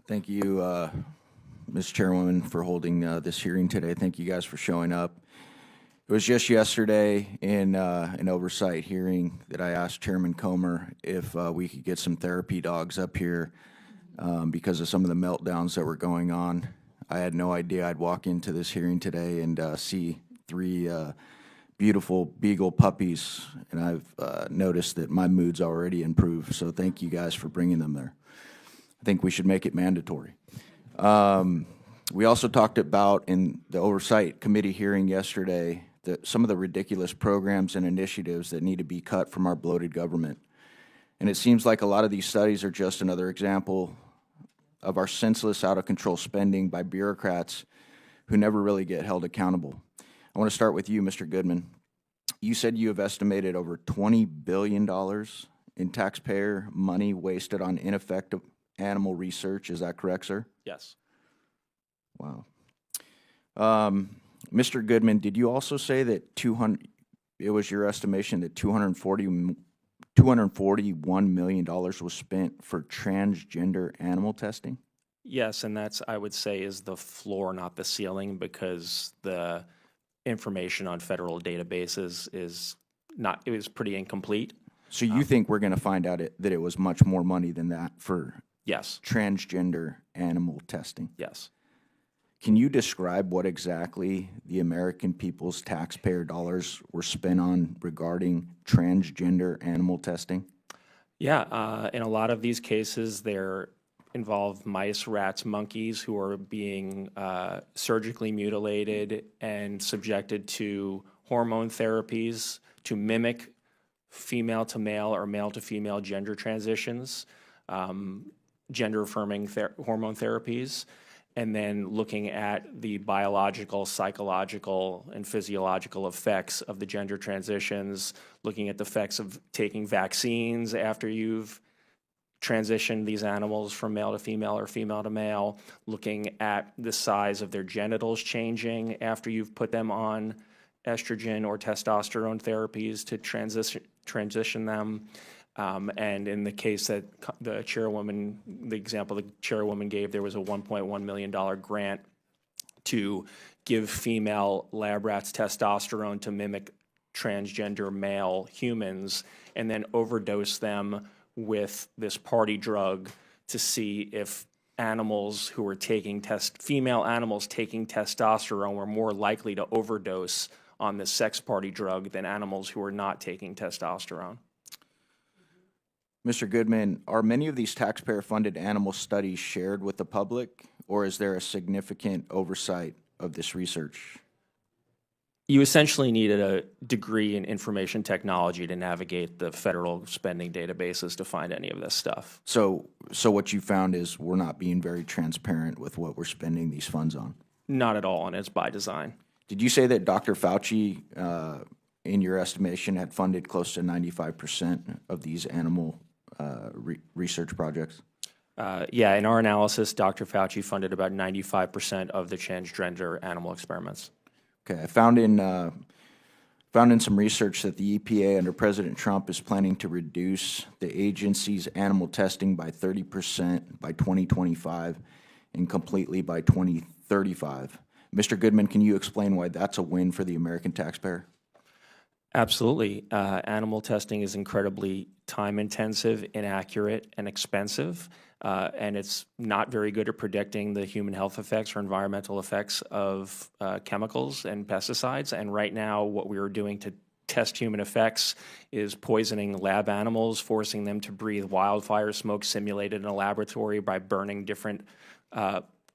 Thank you, Ms. Chairwoman, for holding this hearing today. Thank you guys for showing up. It was just yesterday in an oversight hearing that I asked Chairman Comer if we could get some therapy dogs up here because of some of the meltdowns that were going on. I had no idea I'd walk into this hearing today and see three beautiful beagle puppies, and I've noticed that my mood's already improved, so thank you guys for bringing them there. I think we should make it mandatory. We also talked about in the Oversight Committee hearing yesterday that some of the ridiculous programs and initiatives that need to be cut from our bloated government. And it seems like a lot of these studies are just another example of our senseless, out-of-control spending by bureaucrats who never really get held accountable. I want to start with you, Mr. Goodman. You said you have estimated over $20 billion in taxpayer money wasted on ineffective animal research. Is that correct, sir? Yes. Wow. Mr. Goodman, did you also say that it was your estimation that $241 million was spent for transgender animal testing? Yes, and that's, I would say, is the floor, not the ceiling, because the information on federal databases is not, it was pretty incomplete. So you think we're going to find out that it was much more money than that for Yes. transgender animal testing? Yes. Can you describe what exactly the American people's taxpayer dollars were spent on regarding transgender animal testing? Yeah, in a lot of these cases, they're involve mice, rats, monkeys who are being surgically mutilated and subjected to hormone therapies to mimic female to male or male to female gender transitions, gender-affirming hormone therapies, and then looking at the biological, psychological, and physiological effects of the gender transitions, looking at the effects of taking vaccines after you've transitioned these animals from male to female or female to male, looking at the size of their genitals changing after you've put them on estrogen or testosterone therapies to transition them. And in the case that the chairwoman, the example the chairwoman gave, there was a $1.1 million grant to give female lab rats testosterone to mimic transgender male humans and then overdose them with this party drug to see if animals who were taking female animals taking testosterone were more likely to overdose on this sex party drug than animals who were not taking testosterone. Mr. Goodman, are many of these taxpayer-funded animal studies shared with the public, or is there a significant oversight of this research? You essentially needed a degree in information technology to navigate the federal spending databases to find any of this stuff. So what you found is we're not being very transparent with what we're spending these funds on? Not at all, and it's by design. Did you say that Dr. Fauci, in your estimation, had funded close to 95% of these animal research projects? Yeah, in our analysis, Dr. Fauci funded about 95% of the transgender animal experiments. Okay, I found in some research that the EPA under President Trump is planning to reduce the agency's animal testing by 30% by 2025 and completely by 2035. Mr. Goodman, can you explain why that's a win for the American taxpayer? Absolutely. Animal testing is incredibly time-intensive, inaccurate, and expensive, and it's not very good at predicting the human health effects or environmental effects of chemicals and pesticides. And right now, what we are doing to test human effects is poisoning lab animals, forcing them to breathe wildfire smoke simulated in a laboratory by burning different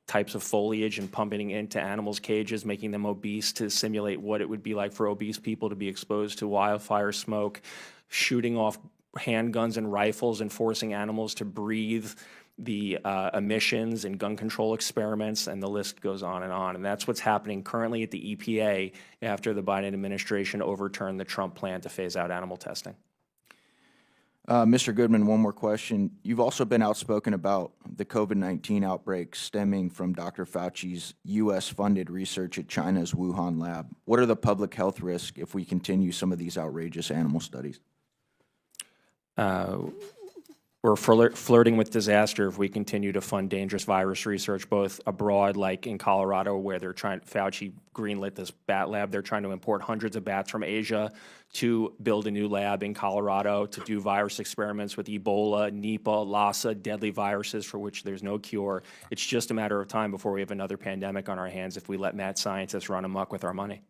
types of foliage and pumping it into animals' cages, making them obese to simulate what it would be like for obese people to be exposed to wildfire smoke, shooting off handguns and rifles and forcing animals to breathe the emissions and gun control experiments, and the list goes on. And that's what's happening currently at the EPA after the Biden administration overturned the Trump plan to phase out animal testing. Mr. Goodman, one more question. You've also been outspoken about the COVID-19 outbreak stemming from Dr. Fauci's U.S.-funded research at China's Wuhan lab. What are the public health risks if we continue some of these outrageous animal studies? we're flirting with disaster if we continue to fund dangerous virus research, both abroad, like in Colorado, where Fauci greenlit this bat lab. They're trying to import hundreds of bats from Asia to build a new lab in Colorado to do virus experiments with Ebola, Nipah, Lassa, deadly viruses for which there's no cure. It's just a matter of time before we have another pandemic on our hands if we let mad scientists run amok with our money.